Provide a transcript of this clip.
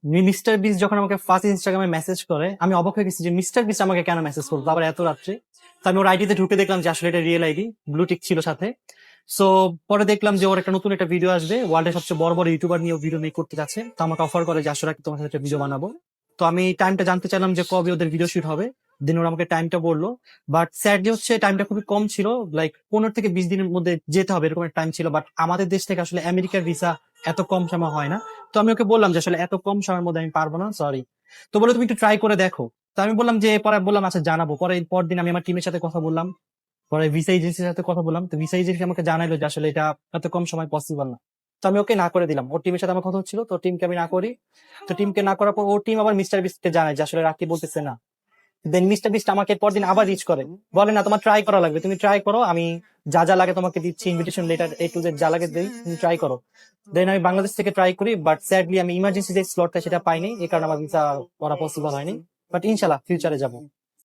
Mister বিস যখন আমাকে ফার্স্ট ইনস্টাগ্রামে মেসেজ করে, আমি অবাক হয়ে গেছি যে মিস্টার বিস আমাকে কেন মেসেজ করলো আবার এত রাত্রে। তো আমি ওর আইডিতে ঢুকে দেখলাম যে আসলে এটা রিয়েল আইডি, ব্লু টিক ছিল সাথে। সো পরে দেখলাম যে ওর একটা নতুন একটা ভিডিও আসবে, ওয়ার্ল্ডের সবচেয়ে বড় বড় ইউটিউবার নিয়ে ভিডিও মেক করতে যাচ্ছে। তো আমাকে অফার করে যে আসলে তোমার সাথে একটা ভিডিও বানাবো। তো আমি টাইমটা জানতে চাইলাম যে কবে ওদের ভিডিও শুট হবে। দেন ওরা আমাকে টাইমটা বললো, বাট স্যাডলি হচ্ছে টাইমটা খুবই কম ছিল, লাইক 15 থেকে 20 দিনের মধ্যে যেতে হবে এরকম একটা টাইম ছিল। বাট আমাদের দেশ থেকে আসলে আমেরিকার ভিসা এত কম সময় হয় না। তো আমি ওকে বললাম যে আসলে এত কম সময়ের মধ্যে আমি পারবো না, সরি। তো বলে তুমি একটু ট্রাই করে দেখো। তো আমি বললাম যে পরে বললাম আচ্ছা জানাবো। পরে পরদিন আমি আমার টিমের সাথে কথা বললাম, পরে ভিসা এজেন্সির সাথে কথা বললাম। তো ভিসা এজেন্সি আমাকে জানাইলো যে আসলে এটা এত কম সময় পসিবল না। তো আমি ওকে না করে দিলাম। ওর টিমের সাথে আমার কথা হচ্ছিল, তো টিমকে আমি না করি। তো টিমকে না করার পর ওর টিম আবার মিস্টার বিস্টকে জানায় যে আসলে রাকি বলতেছে না। দেন মিস্টার বিস্ট আমাকে পরদিন আবার রিচ করে, বলে না তোমার ট্রাই করা লাগবে, তুমি ট্রাই করো, আমি যা যা লাগে তোমাকে দিচ্ছি, invitation letter A to Z যা লাগে দিই, তুমি ট্রাই করো। দেন আমি বাংলাদেশ থেকে ট্রাই করি, বাট স্যাডলি আমি ইমার্জেন্সি যে স্লটটা সেটা পাইনি, এই কারণে আমার ভিসা করা পসিবল হয়নি। বাট ইনশাল্লাহ ফিউচারে যাবো।